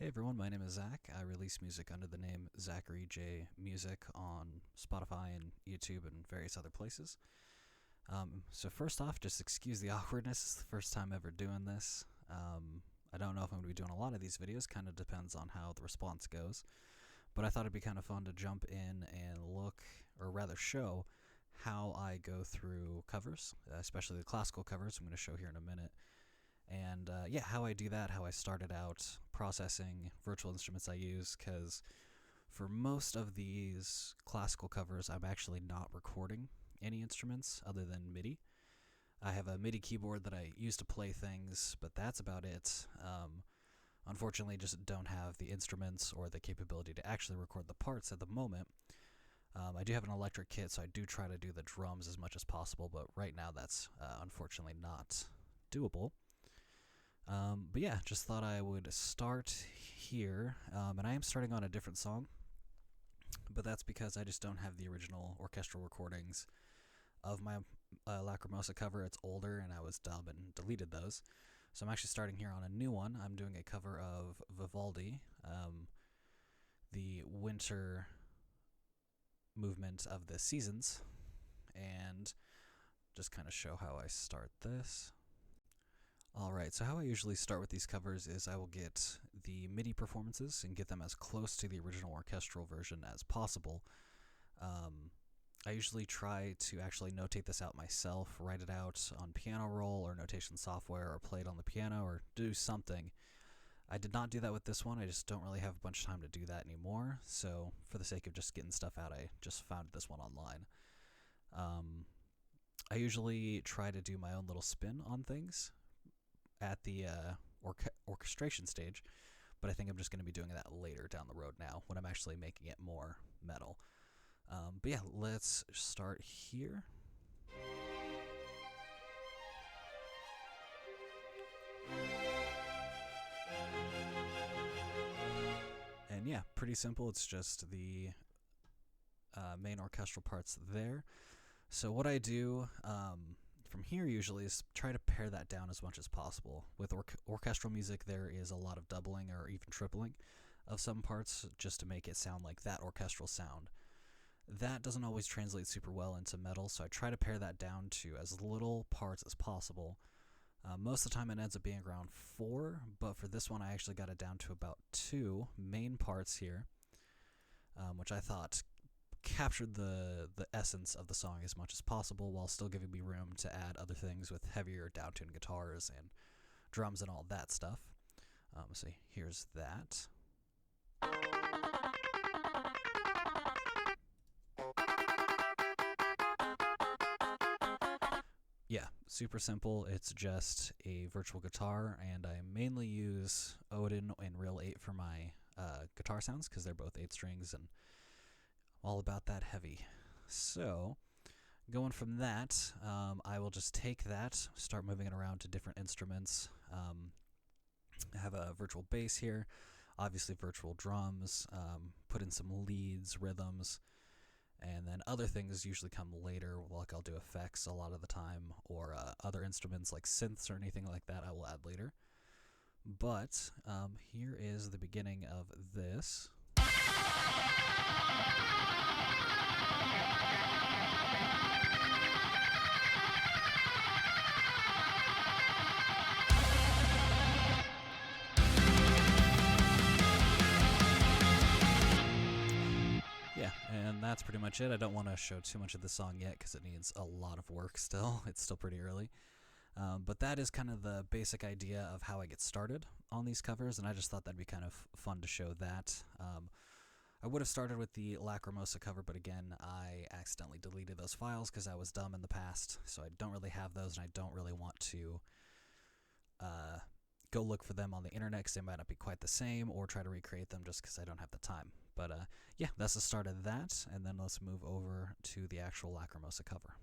Hey everyone, my name is Zach. I release music under the name Zachary J Music on Spotify and YouTube and various other places. So first off, just excuse the awkwardness. It's the first time ever doing this. I don't know if I'm going to be doing a lot of these videos. Kind of depends on how the response goes. But I thought it'd be kind of fun to jump in and look, or rather show, how I go through covers, especially the classical covers I'm going to show here in a minute. And how I do that, how I started out processing virtual instruments I use, because for most of these classical covers, I'm actually not recording any instruments other than MIDI. I have a MIDI keyboard that I use to play things, but that's about it. Unfortunately, just don't have the instruments or the capability to actually record the parts at the moment. I do have an electric kit, so I do try to do the drums as much as possible, but right now that's unfortunately not doable. But yeah, just thought I would start here, and I am starting on a different song, but that's because I just don't have the original orchestral recordings of my Lacrimosa cover. It's older, and I was dumb and deleted those. So I'm actually starting here on a new one. I'm doing a cover of Vivaldi, the winter movement of the seasons, and just kind of show how I start this. Alright, so how I usually start with these covers is I will get the MIDI performances and get them as close to the original orchestral version as possible. I usually try to actually notate this out myself, write it out on piano roll or notation software, or play it on the piano, or do something. I did not do that with this one. I just don't really have a bunch of time to do that anymore, so for the sake of just getting stuff out, I just found this one online. I usually try to do my own little spin on things at the orchestration stage, but I think I'm just going to be doing that later down the road now when I'm actually making it more metal. But yeah, let's start here. And yeah, pretty simple. It's just the main orchestral parts there. So what I do from here usually is try to pare that down as much as possible. With orchestral music, there is a lot of doubling or even tripling of some parts just to make it sound like that orchestral sound. That doesn't always translate super well into metal, so I try to pare that down to as little parts as possible. Most of the time it ends up being around 4, but for this one I actually got it down to about 2 main parts here, which I thought captured the essence of the song as much as possible while still giving me room to add other things with heavier downtuned guitars and drums and all that stuff. So here's that. Yeah, super simple. It's just a virtual guitar, and I mainly use Odin and Real 8 for my guitar sounds because they're both 8 strings and all about that heavy. So going from that, I will just take that, start moving it around to different instruments. I have a virtual bass here, obviously virtual drums, put in some leads, rhythms, and then other things usually come later, like I'll do effects a lot of the time, or other instruments like synths or anything like that I will add later. But here is the beginning of this. Yeah, and that's pretty much it. I don't want to show too much of the song yet because it needs a lot of work still. It's still pretty early. But that is kind of the basic idea of how I get started on these covers, and I just thought that'd be kind of fun to show that. I would have started with the Lacrimosa cover, but again, I accidentally deleted those files because I was dumb in the past, so I don't really have those, and I don't really want to go look for them on the internet because they might not be quite the same, or try to recreate them just because I don't have the time. But yeah, that's the start of that, and then let's move over to the actual Lacrimosa cover.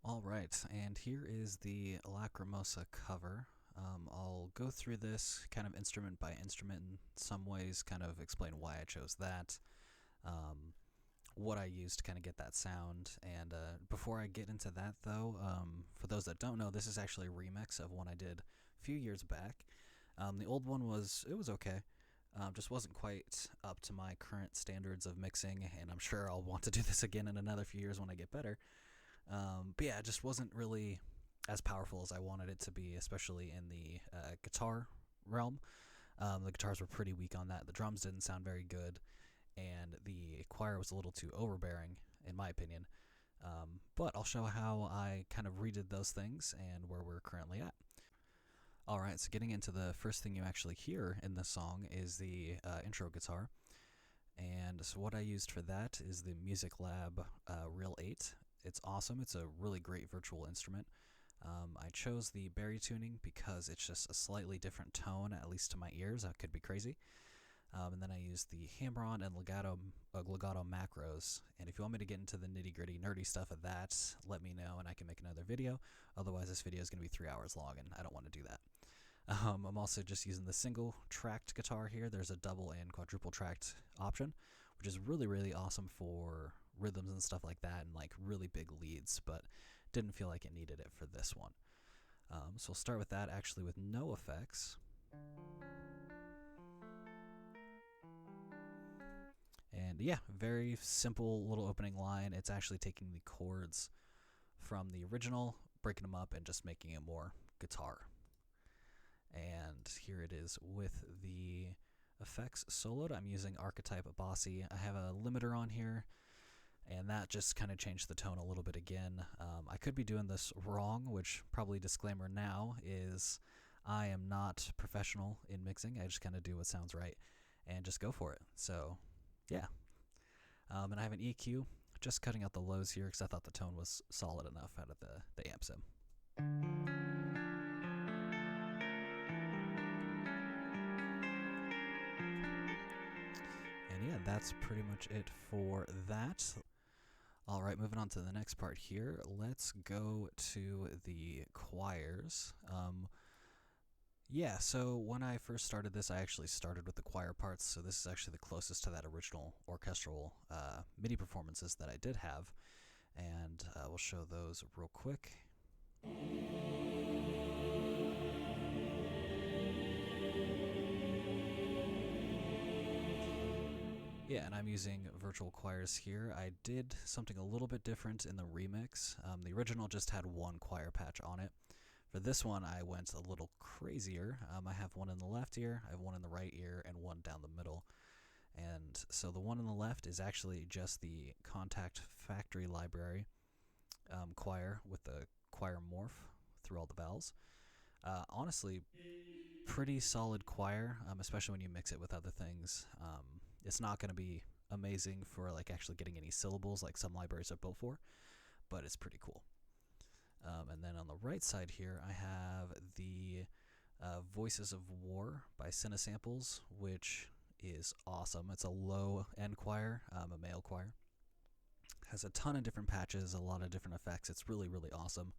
Alright, and here is the Lacrimosa cover. I'll go through this kind of instrument by instrument in some ways, kind of explain why I chose that, what I used to kind of get that sound. And before I get into that, though, for those that don't know, this is actually a remix of one I did a few years back. The old one was okay. Just wasn't quite up to my current standards of mixing, and I'm sure I'll want to do this again in another few years when I get better. But yeah, it just wasn't really as powerful as I wanted it to be, especially in the guitar realm. The guitars were pretty weak on that. The drums didn't sound very good, and the choir was a little too overbearing, in my opinion. But I'll show how I kind of redid those things and where we're currently at. Alright, so getting into the first thing you actually hear in this song is the intro guitar. And so what I used for that is the Music Lab Real 8. It's awesome. It's a really great virtual instrument. I chose the Berry tuning because it's just a slightly different tone, at least to my ears. That could be crazy. And then I used the hammer-on and legato macros. And if you want me to get into the nitty-gritty, nerdy stuff of that, let me know and I can make another video. Otherwise, this video is going to be 3 hours long, and I don't want to do that. I'm also just using the single-tracked guitar here. There's a double and quadruple-tracked option, which is really, really awesome for rhythms and stuff like that and like really big leads, but didn't feel like it needed it for this one. So we'll start with that, actually with no effects. And yeah, very simple little opening line. It's actually taking the chords from the original, breaking them up, and just making it more guitar. And here it is with the effects soloed. I'm using Archetype Bossy. I have a limiter on here, and that just kind of changed the tone a little bit again. I could be doing this wrong, which probably disclaimer now is I am not professional in mixing. I just kind of do what sounds right and just go for it. So yeah. And I have an EQ, just cutting out the lows here because I thought the tone was solid enough out of the amp sim. And yeah, that's pretty much it for that. Alright, moving on to the next part here. Let's go to the choirs. Yeah, so when I first started this, I actually started with the choir parts, so this is actually the closest to that original orchestral MIDI performances that I did have, and we'll show those real quick. Yeah, and I'm using virtual choirs here. I did something a little bit different in the remix. The original just had one choir patch on it. For this one, I went a little crazier. I have one in the left ear, I have one in the right ear, and one down the middle. And so the one on the left is actually just the Contact Factory Library choir with the choir morph through all the vowels. Honestly, pretty solid choir, especially when you mix it with other things. It's not going to be amazing for like actually getting any syllables like some libraries are built for, but it's pretty cool. And then on the right side here, I have the Voices of War by Cinesamples, which is awesome. It's a low-end choir, a male choir. Has a ton of different patches, a lot of different effects. It's really, really awesome.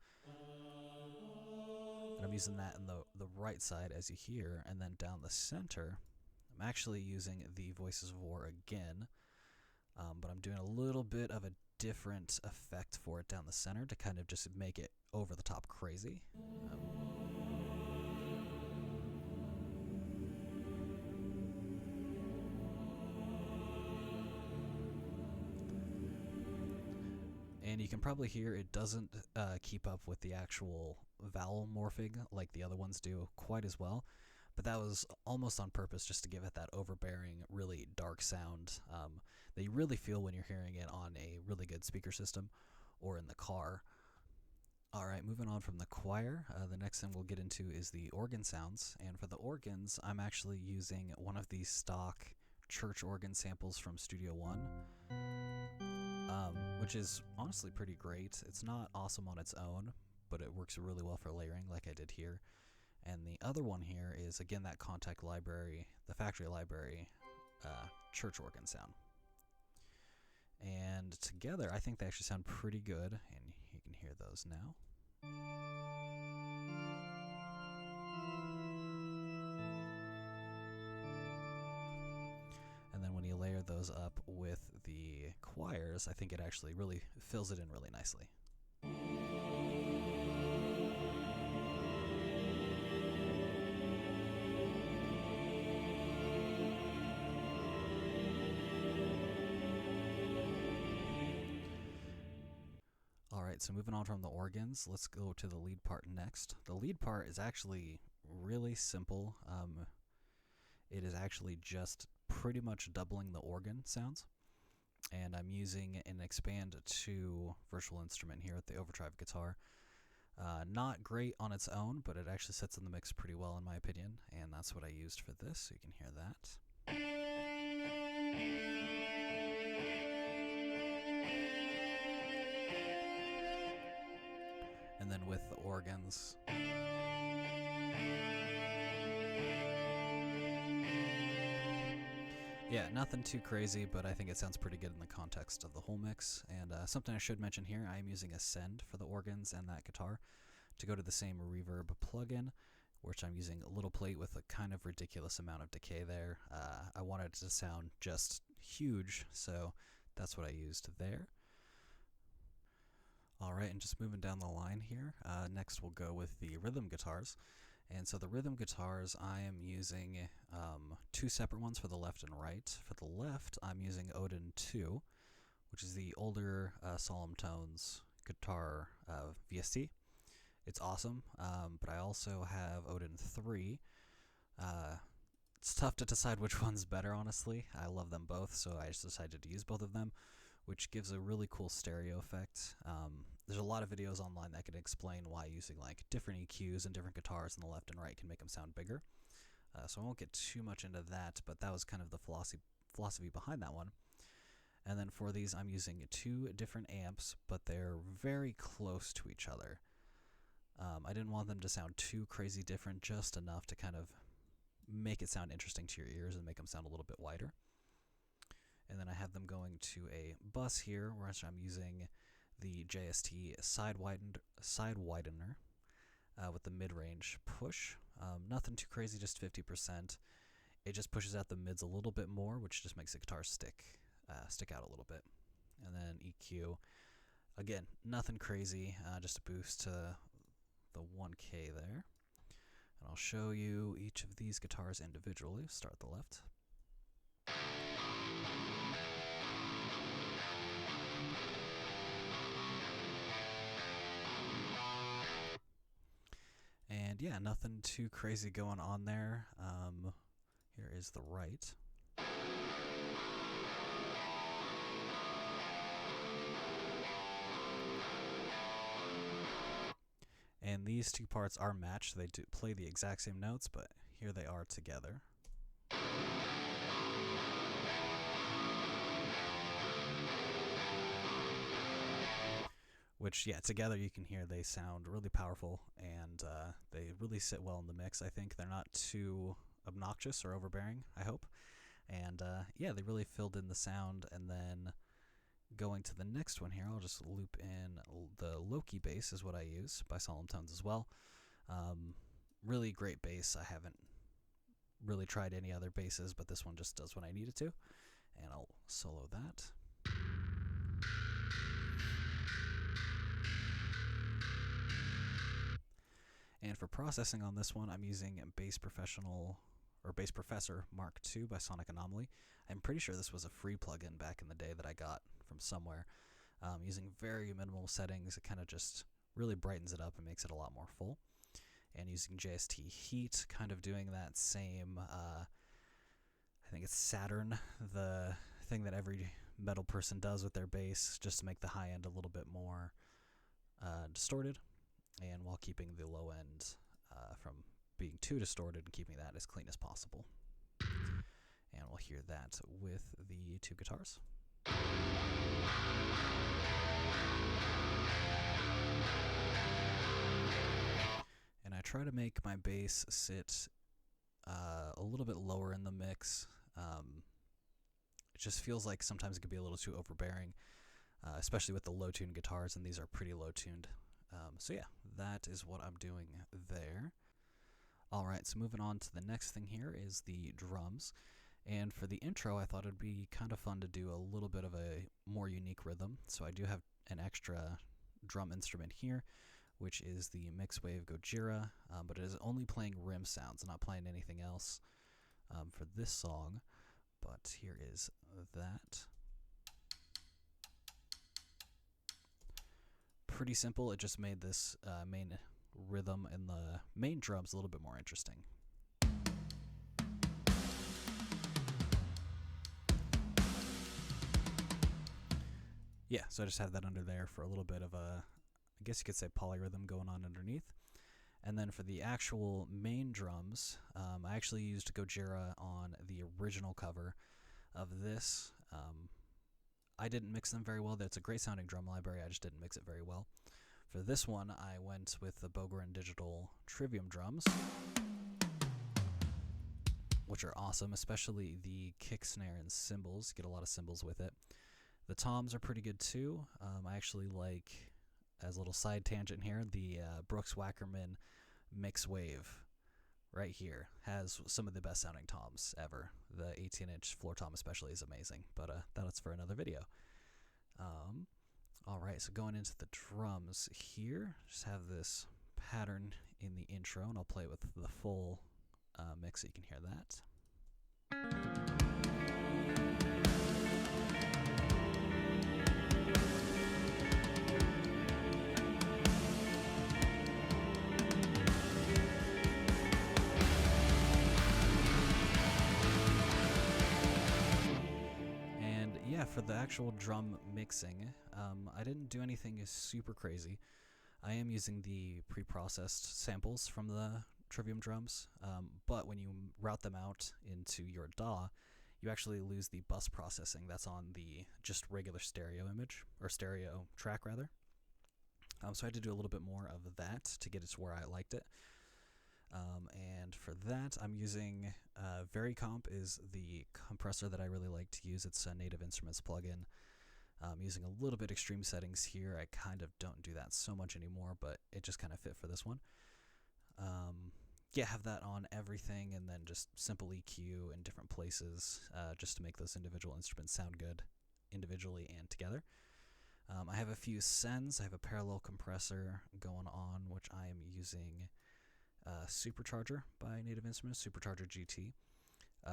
And I'm using that in the right side, as you hear, and then down the center, I'm actually using the Voices of War again, but I'm doing a little bit of a different effect for it down the center to kind of just make it over the top crazy. And you can probably hear it doesn't keep up with the actual vowel morphing like the other ones do quite as well, but that was almost on purpose just to give it that overbearing, really dark sound that you really feel when you're hearing it on a really good speaker system or in the car. Alright, moving on from the choir, the next thing we'll get into is the organ sounds, and for the organs, I'm actually using one of these stock church organ samples from Studio One, which is honestly pretty great. It's not awesome on its own, but it works really well for layering like I did here. And the other one here is, again, that Contact Library, the Factory Library church organ sound. And together, I think they actually sound pretty good, and you can hear those now. And then when you layer those up with the choirs, I think it actually really fills it in really nicely. Alright, so moving on from the organs, let's go to the lead part next. The lead part is actually really simple. It is actually just pretty much doubling the organ sounds. And I'm using an Expand 2 virtual instrument here with the overdrive guitar. Not great on its own, but it actually sits in the mix pretty well in my opinion, and that's what I used for this, so you can hear that. And then with the organs, yeah, nothing too crazy, but I think it sounds pretty good in the context of the whole mix. And something I should mention here, I am using Ascend for the organs and that guitar to go to the same reverb plugin, which I'm using a little plate with a kind of ridiculous amount of decay there. I wanted it to sound just huge, so that's what I used there. Alright, and just moving down the line here, next we'll go with the rhythm guitars. And so the rhythm guitars, I am using two separate ones for the left and right. For the left, I'm using Odin 2, which is the older Solemn Tones guitar VST. It's awesome, but I also have Odin 3. It's tough to decide which one's better, honestly. I love them both, so I just decided to use both of them, which gives a really cool stereo effect. There's a lot of videos online that can explain why using like different EQs and different guitars on the left and right can make them sound bigger. So I won't get too much into that, but that was kind of the philosophy behind that one. And then for these, I'm using two different amps, but they're very close to each other. I didn't want them to sound too crazy different, just enough to kind of make it sound interesting to your ears and make them sound a little bit wider. And then I have them going to a bus here, where I'm using the JST side widener with the mid-range push. Nothing too crazy, just 50%. It just pushes out the mids a little bit more, which just makes the guitar stick out a little bit. And then EQ, again, nothing crazy, just a boost to the 1K there. And I'll show you each of these guitars individually. Start at the left. And yeah, nothing too crazy going on there. Here is the right. And these two parts are matched. They do play the exact same notes, but here they are together. Which, yeah, together you can hear they sound really powerful, and they really sit well in the mix. I think they're not too obnoxious or overbearing, I hope. And yeah, they really filled in the sound. And then going to the next one here, I'll just loop in the Loki bass is what I use by Solemn Tones as well. Really great bass. I haven't really tried any other basses, but this one just does what I need it to. And I'll solo that. And for processing on this one, I'm using Bass Professor Mark II by Sonic Anomaly. I'm pretty sure this was a free plugin back in the day that I got from somewhere. Using very minimal settings, it kind of just really brightens it up and makes it a lot more full. And using JST Heat, kind of doing that same, I think it's Saturn, the thing that every metal person does with their bass, just to make the high end a little bit more distorted, and while keeping the low end from being too distorted and keeping that as clean as possible. And we'll hear that with the two guitars. And I try to make my bass sit a little bit lower in the mix. It just feels like sometimes it could be a little too overbearing, especially with the low-tuned guitars, and these are pretty low-tuned. So yeah, that is what I'm doing there. Alright, so moving on to the next thing here is the drums. And for the intro, I thought it'd be kind of fun to do a little bit of a more unique rhythm. So I do have an extra drum instrument here, which is the Mixwave Gojira, but it is only playing rim sounds, not playing anything else for this song. But here is that. pretty simple. It just made this main rhythm and the main drums a little bit more interesting. Yeah, so I just have that under there for a little bit of a, I guess you could say, polyrhythm going on underneath. And then for the actual main drums, I actually used Gojira on the original cover of this. I didn't mix them very well. That's a great sounding drum library. I just didn't mix it very well. For this one, I went with the Bogerin Digital Trivium drums, which are awesome, especially the kick, snare, and cymbals. You get a lot of cymbals with it. The toms are pretty good too. I actually like, as a little side tangent here, the Brooks Wackerman Mix Wave right here has some of the best sounding toms ever. The 18-inch floor tom especially is amazing, but that's for another video. Alright, so going into the drums here, just have this pattern in the intro, and I'll play it with the full mix so you can hear that. For the actual drum mixing, I didn't do anything super crazy. I am using the pre-processed samples from the Trivium drums, but when you route them out into your DAW, you actually lose the bus processing that's on the just regular stereo image, or stereo track rather. So I had to do a little bit more of that to get it to where I liked it. And for that, I'm using Varicomp is the compressor that I really like to use. It's a Native Instruments plugin. Using a little bit extreme settings here. I kind of don't do that so much anymore, but it just kind of fit for this one. Yeah, have that on everything, and then just simple EQ in different places, just to make those individual instruments sound good individually and together. I have a few sends. I have a parallel compressor going on, which I am using Supercharger by Native Instruments, Supercharger GT,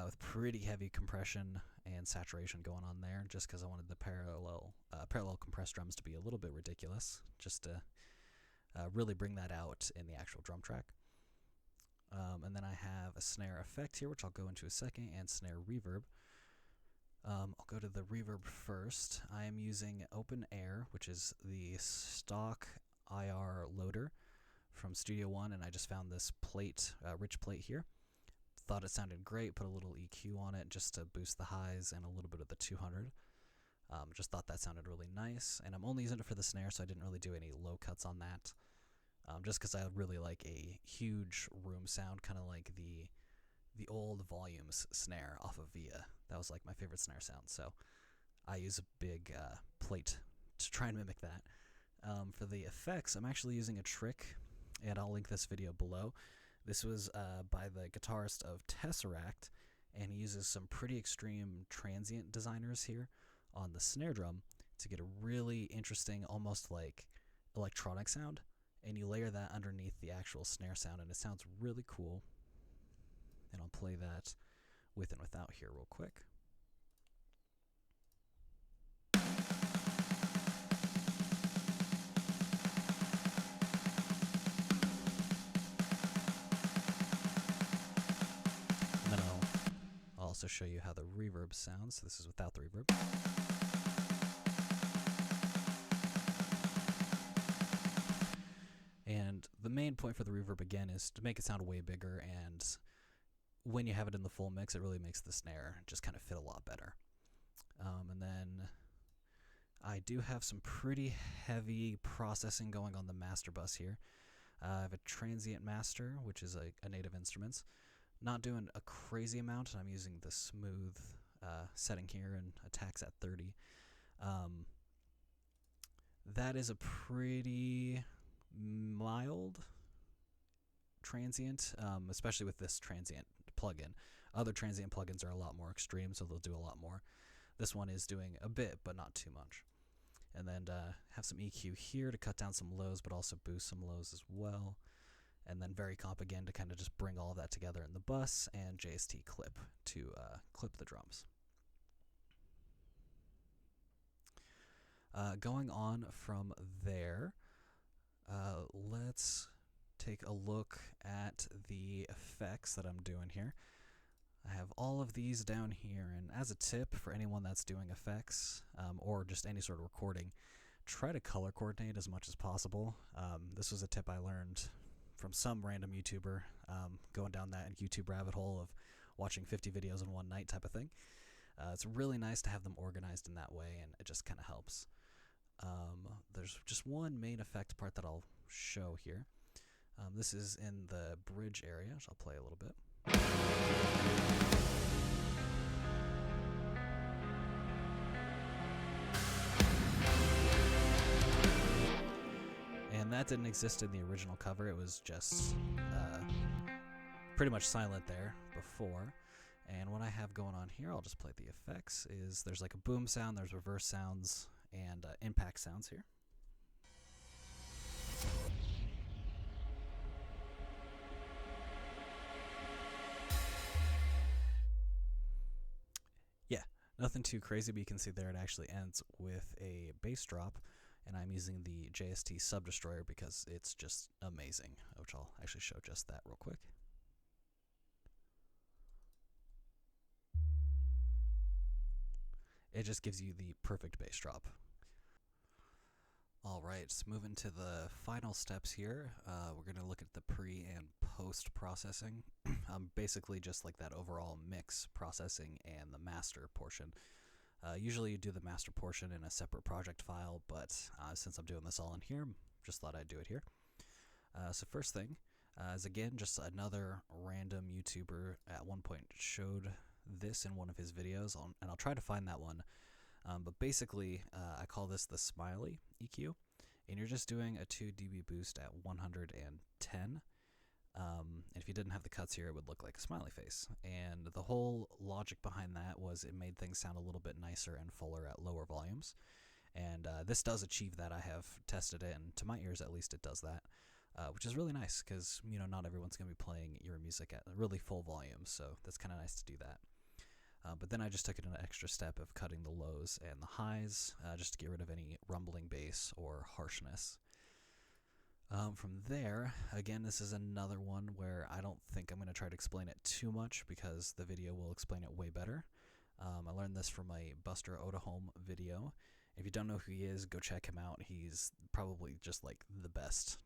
with pretty heavy compression and saturation going on there, just because I wanted the parallel compressed drums to be a little bit ridiculous, just to really bring that out in the actual drum track. And then I have a snare effect here, which I'll go into a second, and snare reverb. I'll go to the reverb first. I am using Open Air, which is the stock IR loader from Studio One, and I just found this plate, rich plate here. Thought it sounded great, put a little EQ on it just to boost the highs and a little bit of the 200. Just thought that sounded really nice, and I'm only using it for the snare, so I didn't really do any low cuts on that. Just because I really like a huge room sound, kind of like the old Volumes snare off of Via. That was like my favorite snare sound, so I use a big plate to try and mimic that. For the effects, I'm actually using a trick, and I'll link this video below. This was by the guitarist of Tesseract, and he uses some pretty extreme transient designers here on the snare drum to get a really interesting, almost like electronic sound, and you layer that underneath the actual snare sound, and it sounds really cool. And I'll play that with and without here real quick. And then I'll also show you how the reverb sounds. So this is without the reverb. And the main point for the reverb, again, is to make it sound way bigger, and when you have it in the full mix, it really makes the snare just kind of fit a lot better. And then I do have some pretty heavy processing going on the master bus here. I have a transient master, which is a Native Instruments. Not doing a crazy amount, and I'm using the smooth setting here, and attacks at 30. That is a pretty mild transient, especially with this transient plugin. Other transient plugins are a lot more extreme, so they'll do a lot more. This one is doing a bit, but not too much. And then have some EQ here to cut down some lows, but also boost some lows as well. And then Varicomp again to kind of just bring all of that together in the bus, and JST clip to clip the drums. Going on from there, Let's take a look at the effects that I'm doing here. I have all of these down here, and as a tip for anyone that's doing effects or just any sort of recording, try to color coordinate as much as possible. This was a tip I learned from some random YouTuber, going down that YouTube rabbit hole of watching 50 videos in one night type of thing. It's really nice to have them organized in that way, and it just kind of helps. There's just one main effect part that I'll show here. This is in the bridge area, which I'll play a little bit. And that didn't exist in the original cover. It was just pretty much silent there before. And what I have going on here, I'll just play the effects, is there's like a boom sound, there's reverse sounds, and impact sounds here. Yeah, nothing too crazy, but you can see there it actually ends with a bass drop, and I'm using the JST Sub Destroyer because it's just amazing, which I'll actually show just that real quick. It just gives you the perfect bass drop. Alright, let's move into the final steps here. We're going to look at the pre and post processing. Basically just like that overall mix processing and the master portion. Usually you do the master portion in a separate project file, but since I'm doing this all in here, just thought I'd do it here. So first thing is, again, just another random YouTuber at one point showed this in one of his videos, and I'll try to find that one. But basically, I call this the Smiley EQ, and you're just doing a 2 dB boost at 110. And if you didn't have the cuts here, it would look like a smiley face. And the whole logic behind that was it made things sound a little bit nicer and fuller at lower volumes. And this does achieve that. I have tested it, and to my ears at least it does that, which is really nice because, you know, not everyone's going to be playing your music at really full volume, so that's kind of nice to do that. But then I just took it an extra step of cutting the lows and the highs, just to get rid of any rumbling bass or harshness. From there, again, this is another one where I don't think I'm going to try to explain it too much because the video will explain it way better. I learned this from a Buster Odahome video. If you don't know who he is, go check him out. He's probably just like the best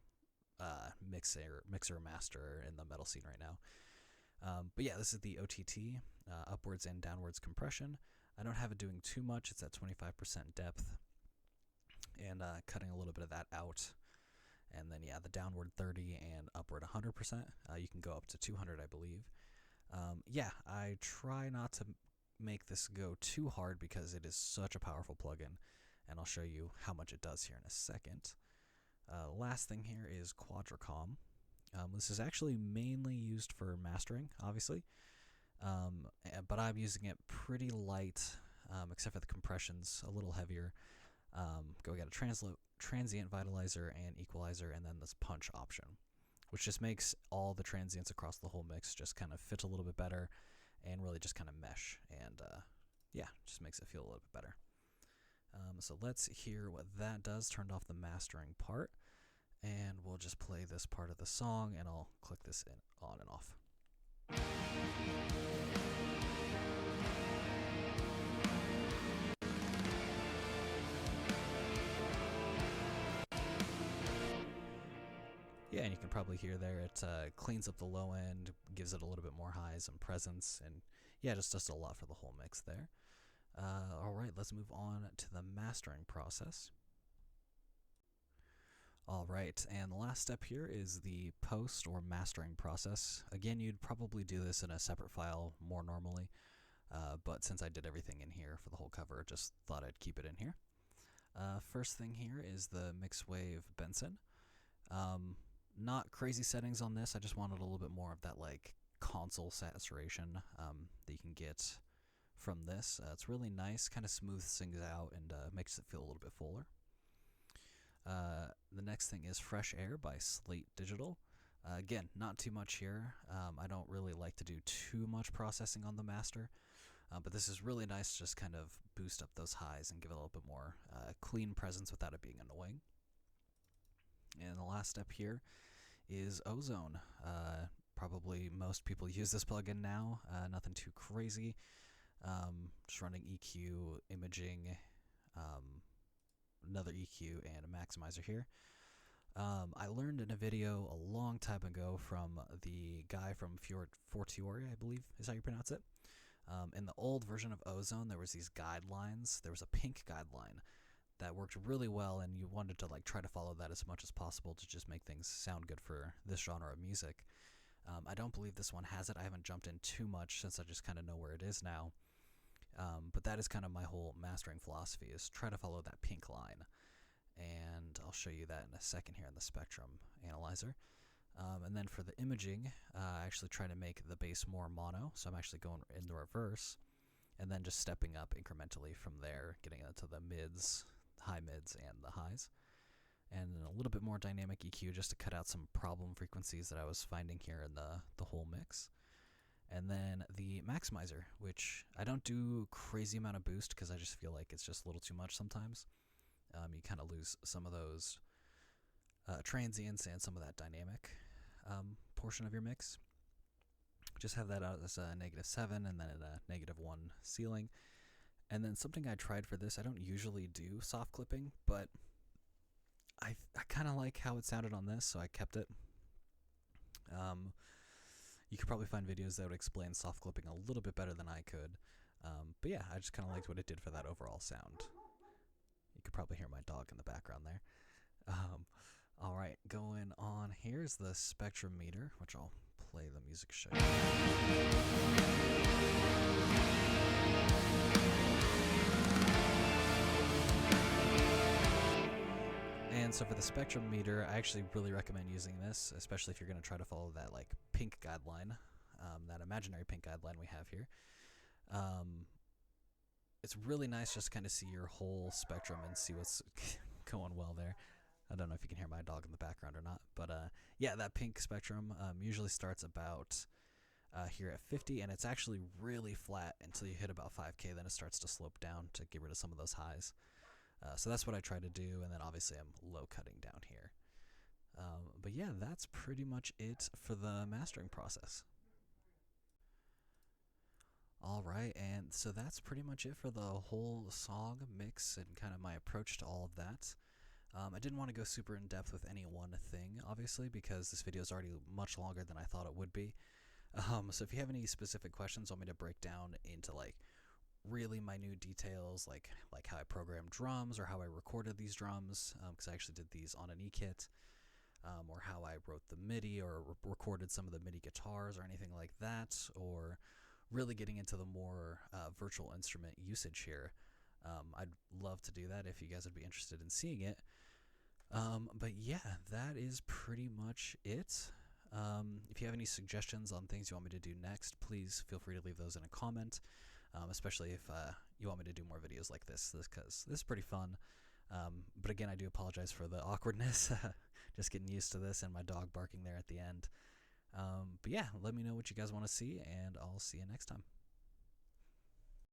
mixer master in the metal scene right now. But yeah, this is the OTT, upwards and downwards compression. I don't have it doing too much. It's at 25% depth, and cutting a little bit of that out. And then, yeah, the downward 30 and upward 100%. You can go up to 200, I believe. Yeah, I try not to make this go too hard because it is such a powerful plugin, and I'll show you how much it does here in a second. Last thing here is Quadracom. This is actually mainly used for mastering, obviously, but I'm using it pretty light, except for the compressions, a little heavier. We got a transient vitalizer and equalizer, and then this punch option, which just makes all the transients across the whole mix just kind of fit a little bit better and really just kind of mesh, and yeah, just makes it feel a little bit better. So let's hear what that does. Turned off the mastering part, and we'll just play this part of the song, and I'll click this in on and off. Yeah, and you can probably hear there it cleans up the low end, gives it a little bit more highs and presence, and yeah, just does a lot for the whole mix there. Alright, let's move on to the mastering process. Alright, and the last step here is the post or mastering process. Again, you'd probably do this in a separate file more normally, but since I did everything in here for the whole cover, just thought I'd keep it in here. First thing here is the Mixwave Benson. Not crazy settings on this, I just wanted a little bit more of that like console saturation that you can get from this. It's really nice, kind of smooths things out and makes it feel a little bit fuller. The next thing is Fresh Air by Slate Digital. Again, not too much here. I don't really like to do too much processing on the master, but this is really nice to just kind of boost up those highs and give it a little bit more clean presence without it being annoying. And the last step here is Ozone. Probably most people use this plugin now. Nothing too crazy. Just running EQ, imaging, another EQ, and a maximizer here. I learned in a video a long time ago from the guy from Fortiori, I believe is how you pronounce it. In the old version of Ozone, there was these guidelines. There was a pink guideline that worked really well, and you wanted to try to follow that as much as possible to just make things sound good for this genre of music. I don't believe this one has it. I haven't jumped in too much since I just kind of know where it is now. But that is kind of my whole mastering philosophy, is try to follow that pink line. And I'll show you that in a second here in the spectrum analyzer. And then for the imaging, I actually try to make the bass more mono, so I'm actually going in the reverse, and then just stepping up incrementally from there, getting into the mids, high mids, and the highs. And a little bit more dynamic EQ just to cut out some problem frequencies that I was finding here in the whole mix. And then the maximizer, which I don't do crazy amount of boost because I just feel like it's just a little too much sometimes. You kind of lose some of those transients and some of that dynamic portion of your mix. Just have that out as a -7 and then a -1 ceiling. And then something I tried for this, I don't usually do soft clipping, but I kind of like how it sounded on this, so I kept it. You could probably find videos that would explain soft clipping a little bit better than I could. But yeah, I just kind of liked what it did for that overall sound. You could probably hear my dog in the background there. All right, going on, here's the spectrum meter, which I'll play the music show you. And so for the spectrum meter, I actually really recommend using this, especially if you're going to try to follow that pink guideline, that imaginary pink guideline we have here. It's really nice just to kind of see your whole spectrum and see what's going well there. I don't know if you can hear my dog in the background or not, but yeah, that pink spectrum usually starts about here at 50, and it's actually really flat until you hit about 5K. Then it starts to slope down to get rid of some of those highs. So that's what I try to do, and then obviously I'm low cutting down here. But yeah, that's pretty much it for the mastering process. Alright, and so that's pretty much it for the whole song mix and kind of my approach to all of that. I didn't want to go super in depth with any one thing, obviously, because this video is already much longer than I thought it would be. So if you have any specific questions, want me to break down into really minute details, like how I programmed drums or how I recorded these drums, because I actually did these on an e-kit, or how I wrote the MIDI or recorded some of the MIDI guitars or anything like that, or really getting into the more virtual instrument usage here. I'd love to do that if you guys would be interested in seeing it. But yeah, that is pretty much it. If you have any suggestions on things you want me to do next, please feel free to leave those in a comment, especially if you want me to do more videos like this, because this is pretty fun. But again, I do apologize for the awkwardness, just getting used to this and my dog barking there at the end. But yeah, let me know what you guys want to see, and I'll see you next time.